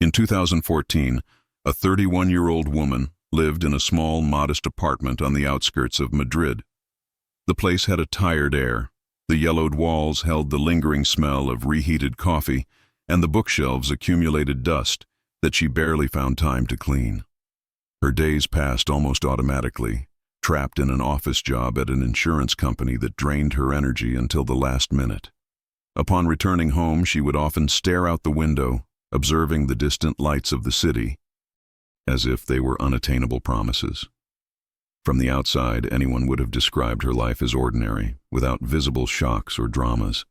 In 2014, a 31-year-old woman lived in a small, modest apartment on the outskirts of Madrid. The place had a tired air. The yellowed walls held the lingering smell of reheated coffee, and the bookshelves accumulated dust that she barely found time to clean. Her days passed almost automatically, trapped in an office job at an insurance company that drained her energy until the last minute. Upon returning home, she would often stare out the window, observing the distant lights of the city, as if they were unattainable promises. From the outside, anyone would have described her life as ordinary, without visible shocks or dramas.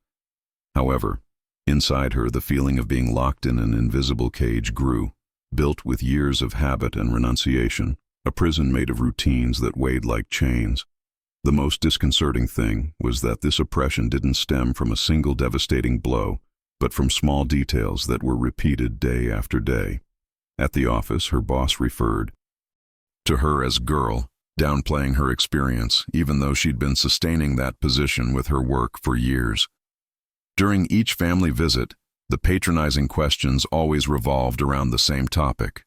However, inside her, the feeling of being locked in an invisible cage grew, built with years of habit and renunciation, a prison made of routines that weighed like chains. The most disconcerting thing was that this oppression didn't stem from a single devastating blow, but from small details that were repeated day after day. At the office, her boss referred to her as girl, downplaying her experience, even though she'd been sustaining that position with her work for years. During each family visit, the patronizing questions always revolved around the same topic.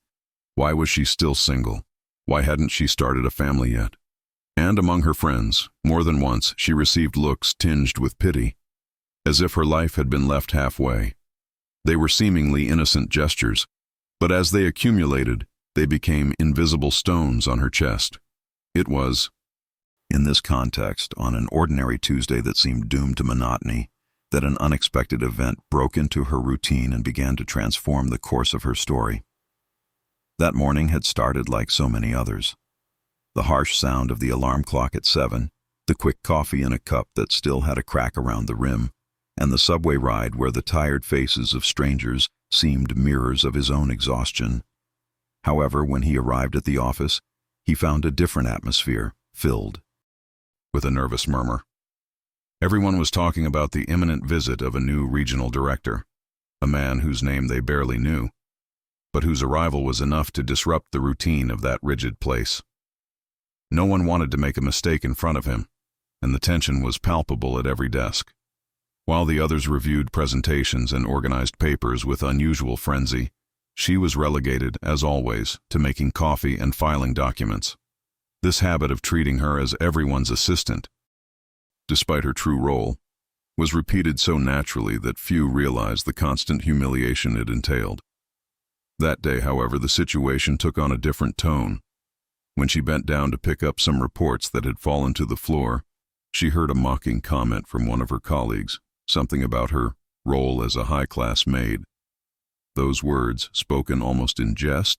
Why was she still single? Why hadn't she started a family yet? And among her friends, more than once, she received looks tinged with pity, as if her life had been left halfway. They were seemingly innocent gestures, but as they accumulated, they became invisible stones on her chest. It was, in this context, on an ordinary Tuesday that seemed doomed to monotony, that an unexpected event broke into her routine and began to transform the course of her story. That morning had started like so many others. The harsh sound of the alarm clock at 7, the quick coffee in a cup that still had a crack around the rim, and the subway ride where the tired faces of strangers seemed mirrors of his own exhaustion. However, when he arrived at the office, he found a different atmosphere, filled with a nervous murmur. Everyone was talking about the imminent visit of a new regional director, a man whose name they barely knew, but whose arrival was enough to disrupt the routine of that rigid place. No one wanted to make a mistake in front of him, and the tension was palpable at every desk. While the others reviewed presentations and organized papers with unusual frenzy, she was relegated, as always, to making coffee and filing documents. This habit of treating her as everyone's assistant, despite her true role, was repeated so naturally that few realized the constant humiliation it entailed. That day, however, the situation took on a different tone. When she bent down to pick up some reports that had fallen to the floor, she heard a mocking comment from one of her colleagues, something about her role as a high-class maid. Those words, spoken almost in jest,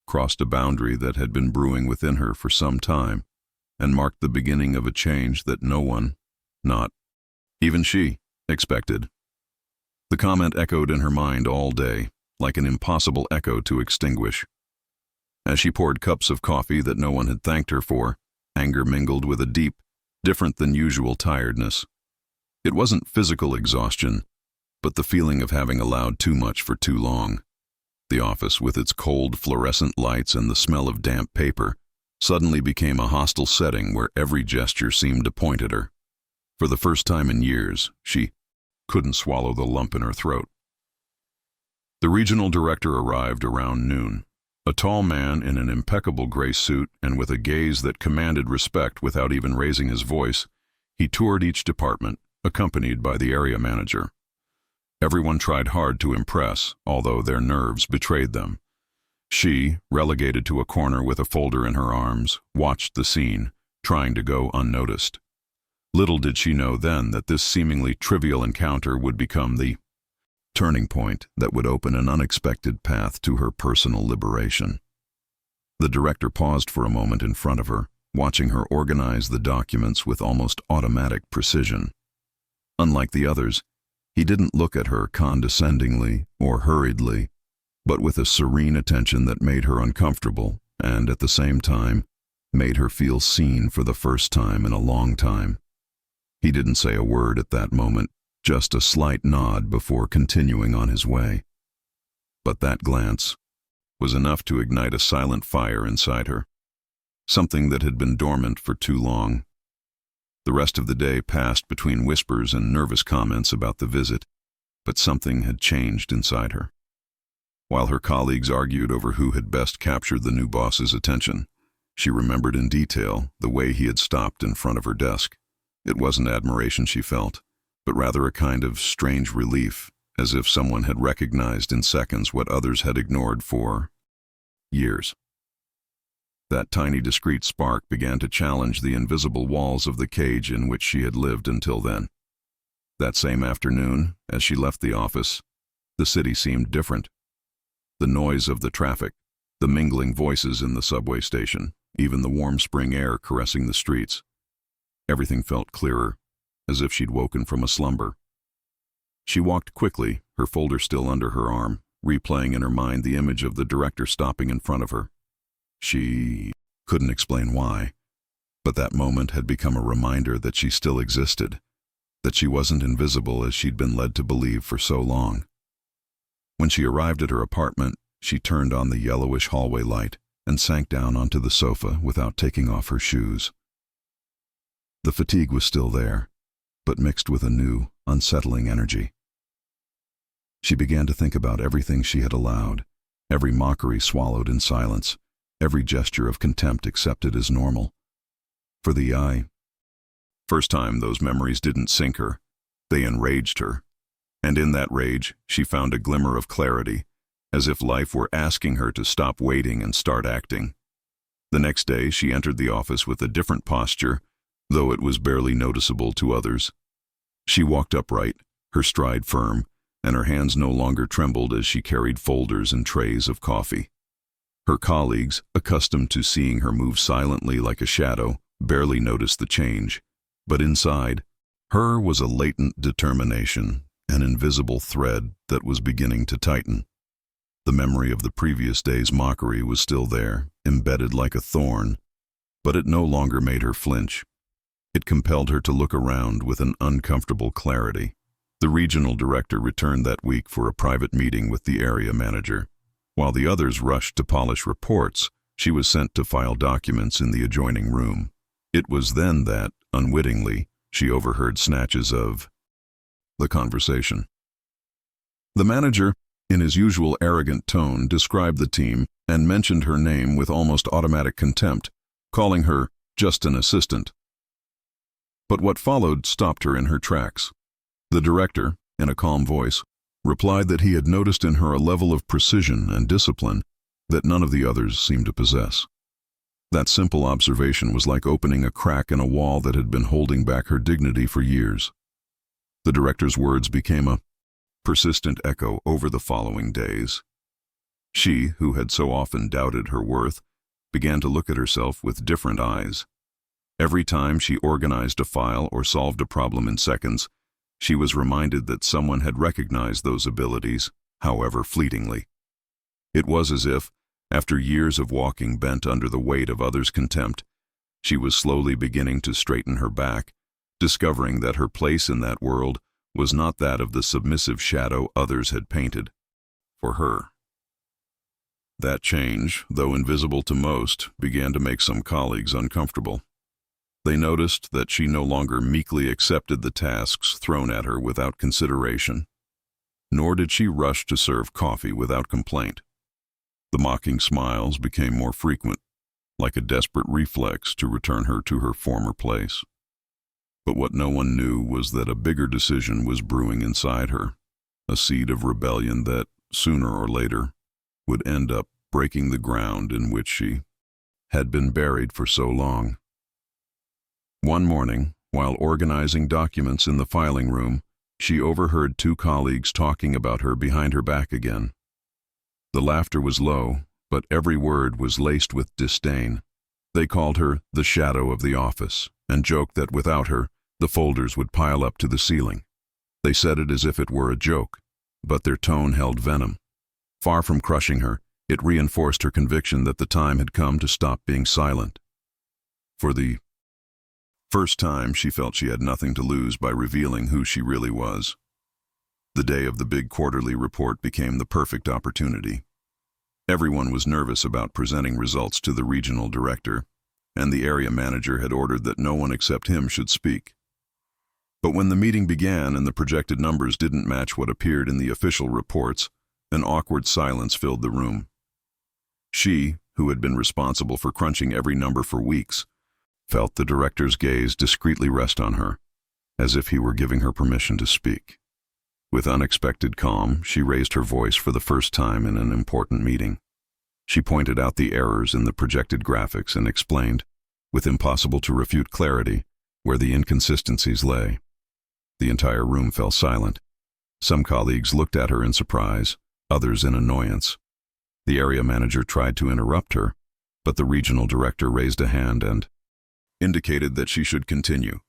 crossed a boundary that had been brewing within her for some time, and marked the beginning of a change that no one, not even she, expected. The comment echoed in her mind all day, like an impossible echo to extinguish. As she poured cups of coffee that no one had thanked her for, anger mingled with a deep, different than usual tiredness. It wasn't physical exhaustion, but the feeling of having allowed too much for too long. The office, with its cold fluorescent lights and the smell of damp paper, suddenly became a hostile setting where every gesture seemed to point at her. For the first time in years, she couldn't swallow the lump in her throat. The regional director arrived around noon. A tall man in an impeccable gray suit and with a gaze that commanded respect without even raising his voice, he toured each department, accompanied by the area manager. Everyone tried hard to impress, although their nerves betrayed them. She, relegated to a corner with a folder in her arms, watched the scene, trying to go unnoticed. Little did she know then that this seemingly trivial encounter would become the turning point that would open an unexpected path to her personal liberation. The director paused for a moment in front of her, watching her organize the documents with almost automatic precision. Unlike the others, he didn't look at her condescendingly or hurriedly, but with a serene attention that made her uncomfortable and, at the same time, made her feel seen for the first time in a long time. He didn't say a word at that moment, just a slight nod before continuing on his way. But that glance was enough to ignite a silent fire inside her, something that had been dormant for too long. The rest of the day passed between whispers and nervous comments about the visit, but something had changed inside her. While her colleagues argued over who had best captured the new boss's attention, she remembered in detail the way he had stopped in front of her desk. It wasn't admiration she felt, but rather a kind of strange relief, as if someone had recognized in seconds what others had ignored for years. That tiny discreet spark began to challenge the invisible walls of the cage in which she had lived until then. That same afternoon, as she left the office, the city seemed different. The noise of the traffic, the mingling voices in the subway station, even the warm spring air caressing the streets. Everything felt clearer, as if she'd woken from a slumber. She walked quickly, her folder still under her arm, replaying in her mind the image of the director stopping in front of her. She couldn't explain why, but that moment had become a reminder that she still existed, that she wasn't invisible as she'd been led to believe for so long. When she arrived at her apartment, she turned on the yellowish hallway light and sank down onto the sofa without taking off her shoes. The fatigue was still there, but mixed with a new, unsettling energy. She began to think about everything she had allowed, every mockery swallowed in silence, every gesture of contempt accepted as normal. For the first time, those memories didn't sink her, they enraged her. And in that rage, she found a glimmer of clarity, as if life were asking her to stop waiting and start acting. The next day, she entered the office with a different posture, though it was barely noticeable to others. She walked upright, her stride firm, and her hands no longer trembled as she carried folders and trays of coffee. Her colleagues, accustomed to seeing her move silently like a shadow, barely noticed the change. But inside her was a latent determination, an invisible thread that was beginning to tighten. The memory of the previous day's mockery was still there, embedded like a thorn, but it no longer made her flinch. It compelled her to look around with an uncomfortable clarity. The regional director returned that week for a private meeting with the area manager. While the others rushed to polish reports, she was sent to file documents in the adjoining room. It was then that, unwittingly, she overheard snatches of the conversation. The manager, in his usual arrogant tone, described the team and mentioned her name with almost automatic contempt, calling her just an assistant. But what followed stopped her in her tracks. The director, in a calm voice, replied that he had noticed in her a level of precision and discipline that none of the others seemed to possess. That simple observation was like opening a crack in a wall that had been holding back her dignity for years. The director's words became a persistent echo over the following days. She, who had so often doubted her worth, began to look at herself with different eyes. Every time she organized a file or solved a problem in seconds, she was reminded that someone had recognized those abilities, however fleetingly. It was as if, after years of walking bent under the weight of others' contempt, she was slowly beginning to straighten her back, discovering that her place in that world was not that of the submissive shadow others had painted for her. That change, though invisible to most, began to make some colleagues uncomfortable. They noticed that she no longer meekly accepted the tasks thrown at her without consideration, nor did she rush to serve coffee without complaint. The mocking smiles became more frequent, like a desperate reflex to return her to her former place. But what no one knew was that a bigger decision was brewing inside her, a seed of rebellion that, sooner or later, would end up breaking the ground in which she had been buried for so long. One morning, while organizing documents in the filing room, she overheard two colleagues talking about her behind her back again. The laughter was low, but every word was laced with disdain. They called her the shadow of the office, and joked that without her, the folders would pile up to the ceiling. They said it as if it were a joke, but their tone held venom. Far from crushing her, it reinforced her conviction that the time had come to stop being silent. For the first time, she felt she had nothing to lose by revealing who she really was. The day of the big quarterly report became the perfect opportunity. Everyone was nervous about presenting results to the regional director, and the area manager had ordered that no one except him should speak. But when the meeting began and the projected numbers didn't match what appeared in the official reports, An awkward silence filled the room. She, who had been responsible for crunching every number for weeks, felt the director's gaze discreetly rest on her, as if he were giving her permission to speak. With unexpected calm, she raised her voice for the first time in an important meeting. She pointed out the errors in the projected graphics and explained, with impossible-to-refute clarity, where the inconsistencies lay. The entire room fell silent. Some colleagues looked at her in surprise, others in annoyance. The area manager tried to interrupt her, but the regional director raised a hand and indicated that she should continue.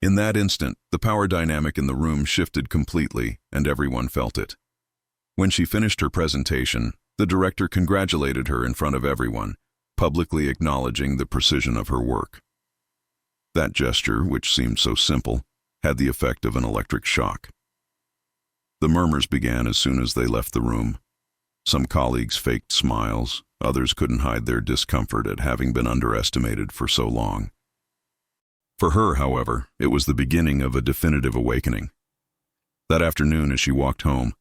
In that instant, the power dynamic in the room shifted completely, and everyone felt it. When she finished her presentation, the director congratulated her in front of everyone, publicly acknowledging the precision of her work. That gesture, which seemed so simple, had the effect of an electric shock. The murmurs began as soon as they left the room. Some colleagues faked smiles, others couldn't hide their discomfort at having been underestimated for so long. For her, however, it was the beginning of a definitive awakening. That afternoon, as she walked home,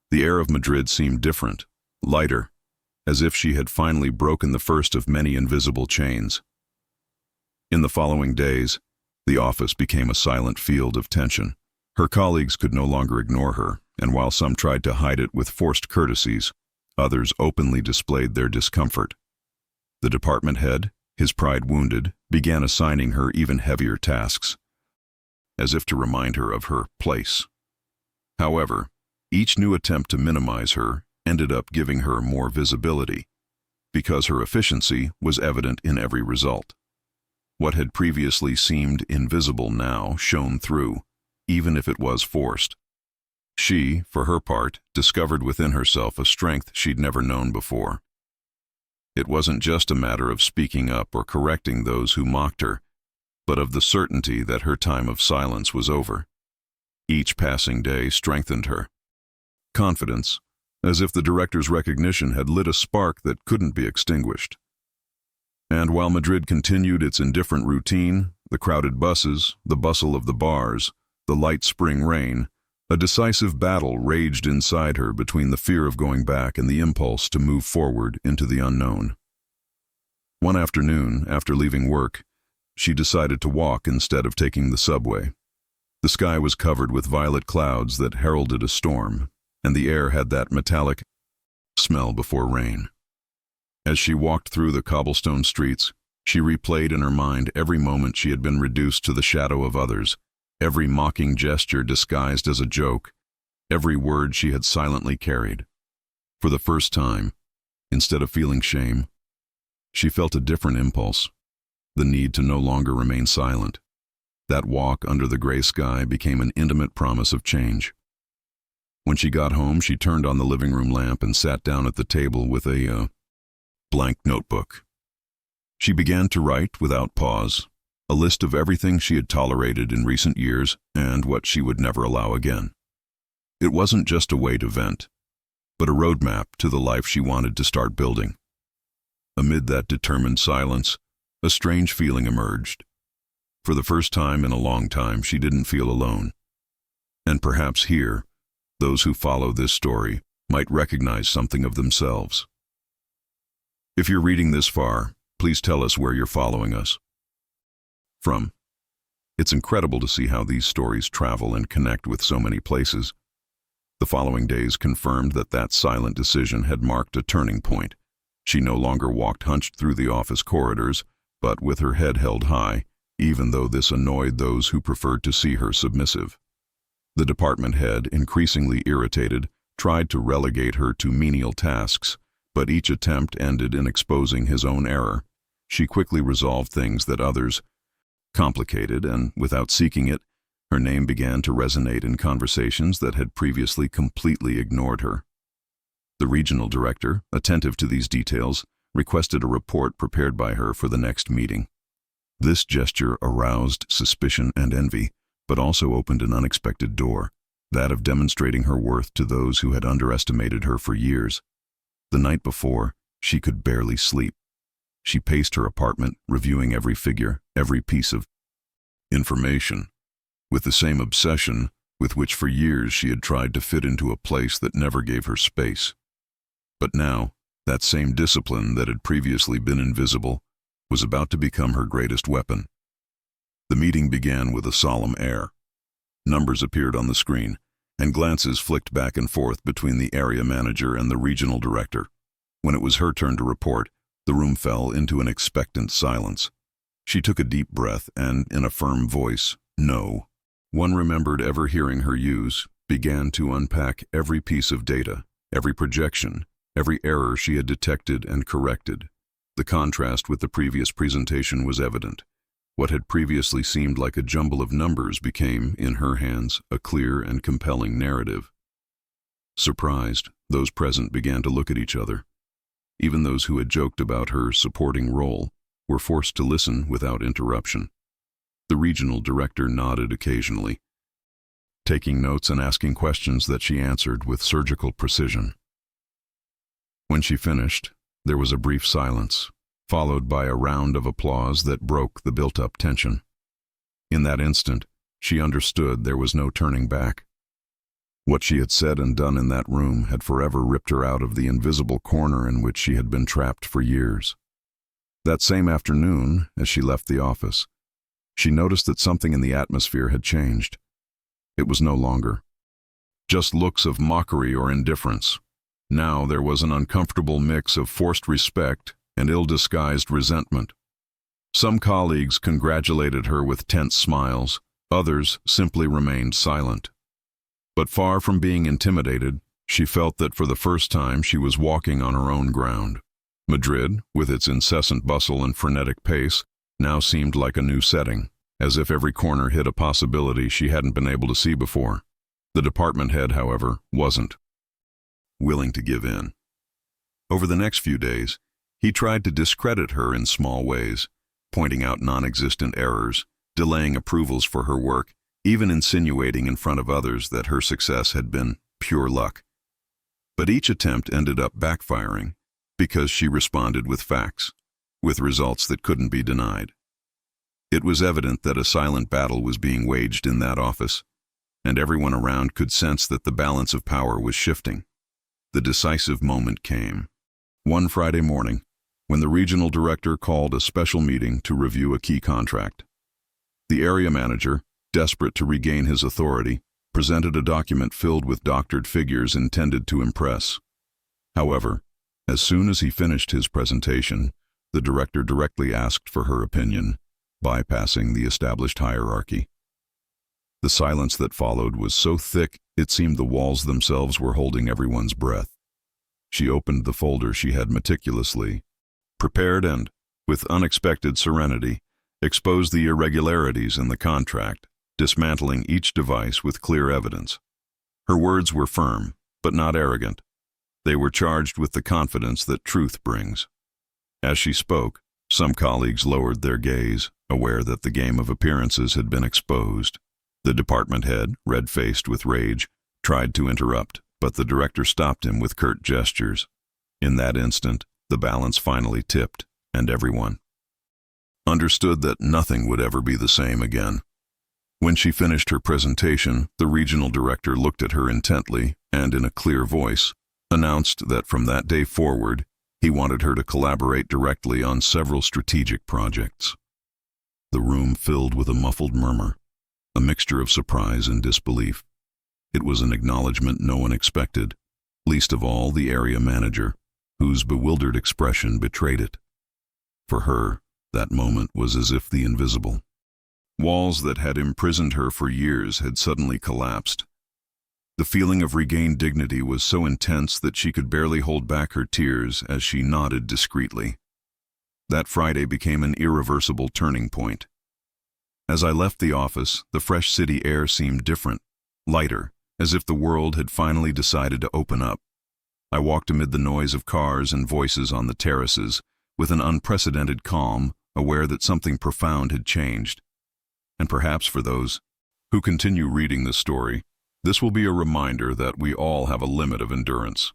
the air of Madrid seemed different, lighter, as if she had finally broken the first of many invisible chains. In the following days, the office became a silent field of tension. Her colleagues could no longer ignore her, and while some tried to hide it with forced courtesies, others openly displayed their discomfort. The department head, his pride wounded, began assigning her even heavier tasks, as if to remind her of her place. However, each new attempt to minimize her ended up giving her more visibility, because her efficiency was evident in every result. What had previously seemed invisible now shone through, even if it was forced. She, for her part, discovered within herself a strength she'd never known before. It wasn't just a matter of speaking up or correcting those who mocked her, but of the certainty that her time of silence was over. Each passing day strengthened her. Confidence, as if the director's recognition had lit a spark that couldn't be extinguished. And while Madrid continued its indifferent routine, the crowded buses, the bustle of the bars, the light spring rain, a decisive battle raged inside her between the fear of going back and the impulse to move forward into the unknown. One afternoon, after leaving work, she decided to walk instead of taking the subway. The sky was covered with violet clouds that heralded a storm, and the air had that metallic smell before rain. As she walked through the cobblestone streets, she replayed in her mind every moment she had been reduced to the shadow of others, every mocking gesture disguised as a joke, every word she had silently carried. For the first time, instead of feeling shame, she felt a different impulse, the need to no longer remain silent. That walk under the gray sky became an intimate promise of change. When she got home, she turned on the living room lamp and sat down at the table with a blank notebook. She began to write without pause, a list of everything she had tolerated in recent years and what she would never allow again. It wasn't just a way to vent, but a roadmap to the life she wanted to start building. Amid that determined silence, a strange feeling emerged. For the first time in a long time, she didn't feel alone. And perhaps here, those who follow this story might recognize something of themselves. If you're reading this far, please tell us where you're following us from. It's incredible to see how these stories travel and connect with so many places. The following days confirmed that that silent decision had marked a turning point. She no longer walked hunched through the office corridors, but with her head held high, even though this annoyed those who preferred to see her submissive. The department head, increasingly irritated, tried to relegate her to menial tasks, but each attempt ended in exposing his own error. She quickly resolved things that others complicated, and without seeking it, her name began to resonate in conversations that had previously completely ignored her. The regional director, attentive to these details, requested a report prepared by her for the next meeting. This gesture aroused suspicion and envy, but also opened an unexpected door, that of demonstrating her worth to those who had underestimated her for years. The night before, she could barely sleep. She paced her apartment, reviewing every figure, every piece of information, with the same obsession with which for years she had tried to fit into a place that never gave her space. But now, that same discipline that had previously been invisible was about to become her greatest weapon. The meeting began with a solemn air. Numbers appeared on the screen, and glances flicked back and forth between the area manager and the regional director. When it was her turn to report, the room fell into an expectant silence. She took a deep breath and, in a firm voice, "No," one remembered ever hearing her use, began to unpack every piece of data, every projection, every error she had detected and corrected. The contrast with the previous presentation was evident. What had previously seemed like a jumble of numbers became, in her hands, a clear and compelling narrative. Surprised, those present began to look at each other. Even those who had joked about her supporting role were forced to listen without interruption. The regional director nodded occasionally, taking notes and asking questions that she answered with surgical precision. When she finished, there was a brief silence, followed by a round of applause that broke the built-up tension. In that instant, she understood there was no turning back. What she had said and done in that room had forever ripped her out of the invisible corner in which she had been trapped for years. That same afternoon, as she left the office, she noticed that something in the atmosphere had changed. It was no longer just looks of mockery or indifference. Now there was an uncomfortable mix of forced respect and ill-disguised resentment. Some colleagues congratulated her with tense smiles, others simply remained silent. But far from being intimidated, she felt that for the first time she was walking on her own ground. Madrid, with its incessant bustle and frenetic pace, now seemed like a new setting, as if every corner hid a possibility she hadn't been able to see before. The department head, however, wasn't willing to give in. Over the next few days, he tried to discredit her in small ways, pointing out non-existent errors, delaying approvals for her work, even insinuating in front of others that her success had been pure luck. But each attempt ended up backfiring because she responded with facts, with results that couldn't be denied. It was evident that a silent battle was being waged in that office, and everyone around could sense that the balance of power was shifting. The decisive moment came. One Friday morning, when the regional director called a special meeting to review a key contract. The area manager, desperate to regain his authority, presented a document filled with doctored figures intended to impress. However, as soon as he finished his presentation, the director directly asked for her opinion, bypassing the established hierarchy. The silence that followed was so thick it seemed the walls themselves were holding everyone's breath. She opened the folder she had meticulously prepared and, with unexpected serenity, exposed the irregularities in the contract, dismantling each device with clear evidence. Her words were firm, but not arrogant. They were charged with the confidence that truth brings. As she spoke, some colleagues lowered their gaze, aware that the game of appearances had been exposed. The department head, red-faced with rage, tried to interrupt, but the director stopped him with curt gestures. In that instant, the balance finally tipped, and everyone understood that nothing would ever be the same again. When she finished her presentation, the regional director looked at her intently and, in a clear voice, announced that from that day forward, he wanted her to collaborate directly on several strategic projects. The room filled with a muffled murmur, a mixture of surprise and disbelief. It was an acknowledgement no one expected, least of all the area manager, whose bewildered expression betrayed it. For her, that moment was as if the invisible walls that had imprisoned her for years had suddenly collapsed. The feeling of regained dignity was so intense that she could barely hold back her tears as she nodded discreetly. That Friday became an irreversible turning point. As I left the office, the fresh city air seemed different, lighter, as if the world had finally decided to open up. I walked amid the noise of cars and voices on the terraces, with an unprecedented calm, aware that something profound had changed. And perhaps for those who continue reading this story, this will be a reminder that we all have a limit of endurance.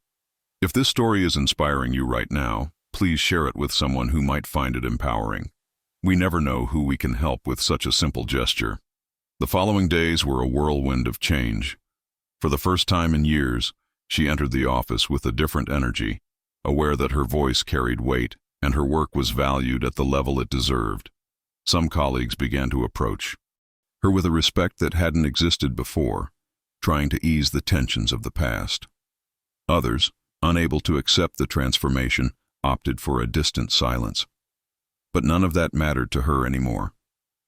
If this story is inspiring you right now, please share it with someone who might find it empowering. We never know who we can help with such a simple gesture. The following days were a whirlwind of change. For the first time in years, she entered the office with a different energy, aware that her voice carried weight and her work was valued at the level it deserved. Some colleagues began to approach her with a respect that hadn't existed before, trying to ease the tensions of the past. Others, unable to accept the transformation, opted for a distant silence. But none of that mattered to her anymore.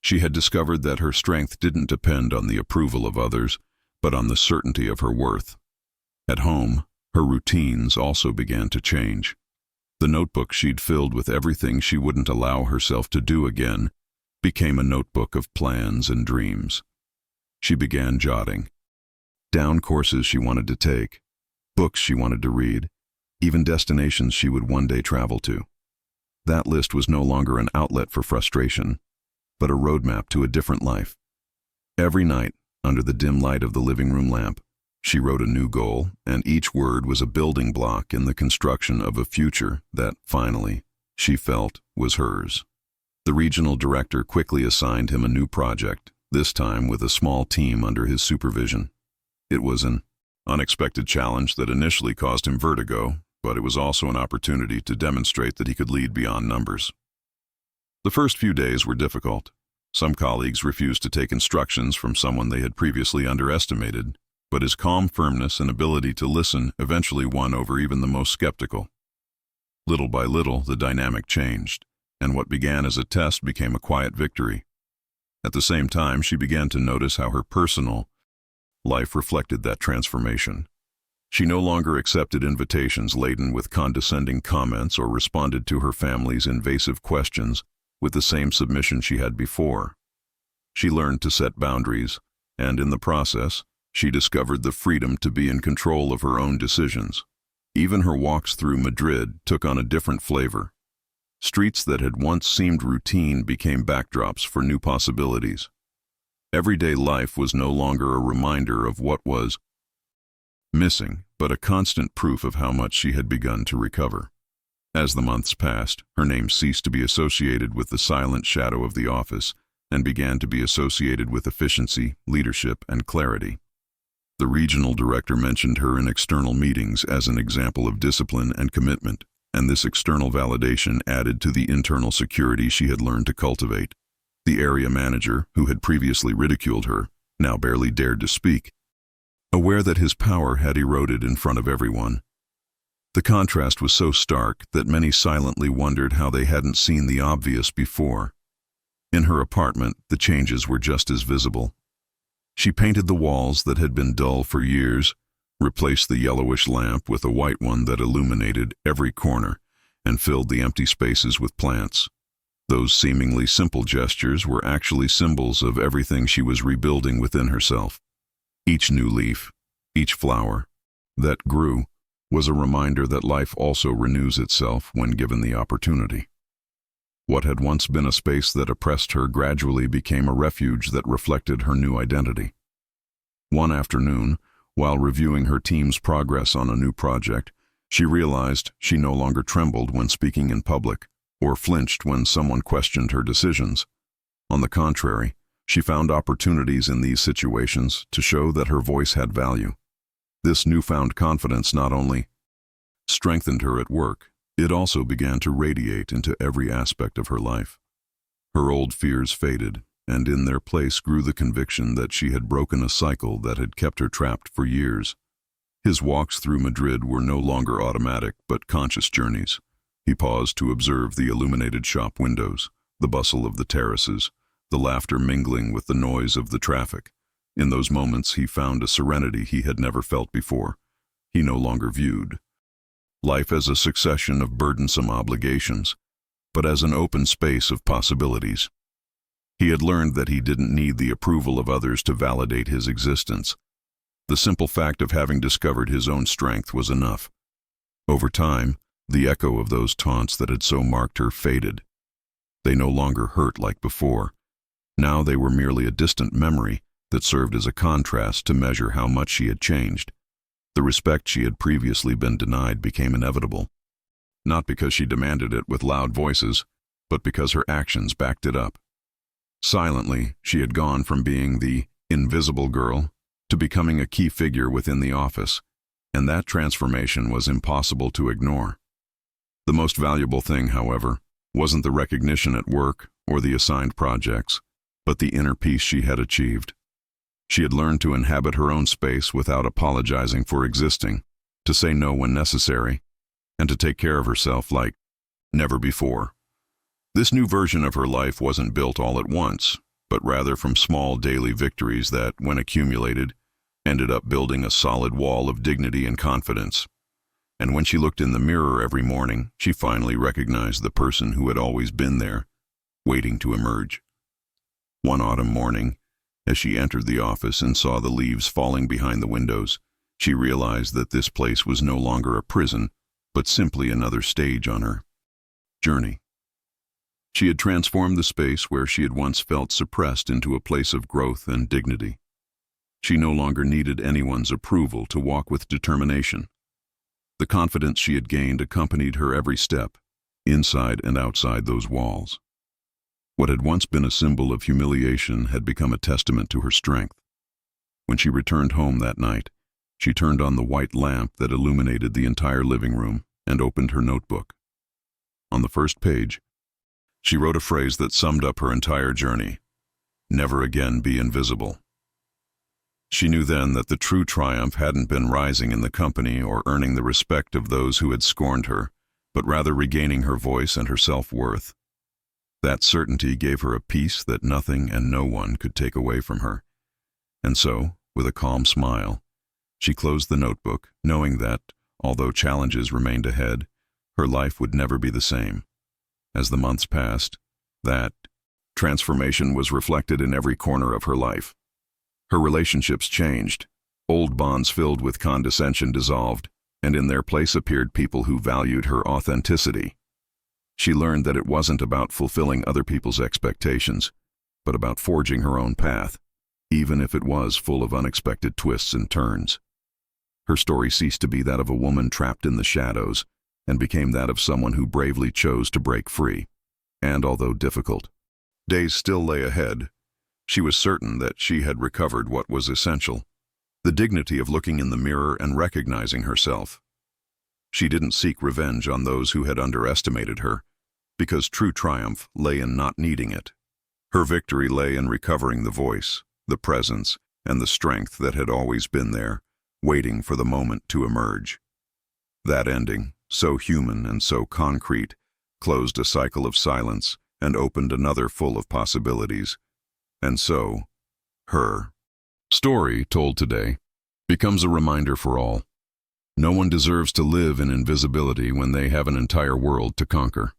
She had discovered that her strength didn't depend on the approval of others, but on the certainty of her worth. At home, her routines also began to change. The notebook she'd filled with everything she wouldn't allow herself to do again became a notebook of plans and dreams. She began jotting down courses she wanted to take, books she wanted to read, even destinations she would one day travel to. That list was no longer an outlet for frustration, but a roadmap to a different life. Every night, under the dim light of the living room lamp, she wrote a new goal, and each word was a building block in the construction of a future that, finally, she felt was hers. The regional director quickly assigned him a new project, this time with a small team under his supervision. It was an unexpected challenge that initially caused him vertigo, but it was also an opportunity to demonstrate that he could lead beyond numbers. The first few days were difficult. Some colleagues refused to take instructions from someone they had previously underestimated, but his calm firmness and ability to listen eventually won over even the most skeptical. Little by little, the dynamic changed, and what began as a test became a quiet victory. At the same time, she began to notice how her personal life reflected that transformation. She no longer accepted invitations laden with condescending comments or responded to her family's invasive questions with the same submission she had before. She learned to set boundaries, and in the process, she discovered the freedom to be in control of her own decisions. Even her walks through Madrid took on a different flavor. Streets that had once seemed routine became backdrops for new possibilities. Everyday life was no longer a reminder of what was missing, but a constant proof of how much she had begun to recover. As the months passed, her name ceased to be associated with the silent shadow of the office and began to be associated with efficiency, leadership, and clarity. The regional director mentioned her in external meetings as an example of discipline and commitment, and this external validation added to the internal security she had learned to cultivate. The area manager, who had previously ridiculed her, now barely dared to speak, aware that his power had eroded in front of everyone. The contrast was so stark that many silently wondered how they hadn't seen the obvious before. In her apartment, the changes were just as visible. She painted the walls that had been dull for years, replaced the yellowish lamp with a white one that illuminated every corner, and filled the empty spaces with plants. Those seemingly simple gestures were actually symbols of everything she was rebuilding within herself. Each new leaf, each flower that grew, was a reminder that life also renews itself when given the opportunity. What had once been a space that oppressed her gradually became a refuge that reflected her new identity. One afternoon, while reviewing her team's progress on a new project, she realized she no longer trembled when speaking in public or flinched when someone questioned her decisions. On the contrary, she found opportunities in these situations to show that her voice had value. This newfound confidence not only strengthened her at work, it also began to radiate into every aspect of her life. Her old fears faded, and in their place grew the conviction that she had broken a cycle that had kept her trapped for years. His walks through Madrid were no longer automatic but conscious journeys. He paused to observe the illuminated shop windows, the bustle of the terraces, the laughter mingling with the noise of the traffic. In those moments he found a serenity he had never felt before. He no longer viewed life as a succession of burdensome obligations, but as an open space of possibilities. He had learned that he didn't need the approval of others to validate his existence. The simple fact of having discovered his own strength was enough. Over time, the echo of those taunts that had so marked her faded. They no longer hurt like before. Now they were merely a distant memory that served as a contrast to measure how much she had changed. The respect she had previously been denied became inevitable, not because she demanded it with loud voices, but because her actions backed it up. Silently, she had gone from being the invisible girl to becoming a key figure within the office, and that transformation was impossible to ignore. The most valuable thing, however, wasn't the recognition at work or the assigned projects, but the inner peace she had achieved. She had learned to inhabit her own space without apologizing for existing, to say no when necessary, and to take care of herself like never before. This new version of her life wasn't built all at once, but rather from small daily victories that, when accumulated, ended up building a solid wall of dignity and confidence. And when she looked in the mirror every morning, she finally recognized the person who had always been there, waiting to emerge. One autumn morning, as she entered the office and saw the leaves falling behind the windows, she realized that this place was no longer a prison, but simply another stage on her journey. She had transformed the space where she had once felt suppressed into a place of growth and dignity. She no longer needed anyone's approval to walk with determination. The confidence she had gained accompanied her every step, inside and outside those walls. What had once been a symbol of humiliation had become a testament to her strength. When she returned home that night, she turned on the white lamp that illuminated the entire living room and opened her notebook. On the first page, she wrote a phrase that summed up her entire journey: "Never again be invisible." She knew then that the true triumph hadn't been rising in the company or earning the respect of those who had scorned her, but rather regaining her voice and her self-worth. That certainty gave her a peace that nothing and no one could take away from her. And so, with a calm smile, she closed the notebook, knowing that, although challenges remained ahead, her life would never be the same. As the months passed, that transformation was reflected in every corner of her life. Her relationships changed. Old bonds filled with condescension dissolved, and in their place appeared people who valued her authenticity. She learned that it wasn't about fulfilling other people's expectations, but about forging her own path, even if it was full of unexpected twists and turns. Her story ceased to be that of a woman trapped in the shadows, and became that of someone who bravely chose to break free. And although difficult days still lay ahead, she was certain that she had recovered what was essential: the dignity of looking in the mirror and recognizing herself. She didn't seek revenge on those who had underestimated her, because true triumph lay in not needing it. Her victory lay in recovering the voice, the presence, and the strength that had always been there, waiting for the moment to emerge. That ending, so human and so concrete, closed a cycle of silence and opened another full of possibilities. And so, her story, told today, becomes a reminder for all. No one deserves to live in invisibility when they have an entire world to conquer.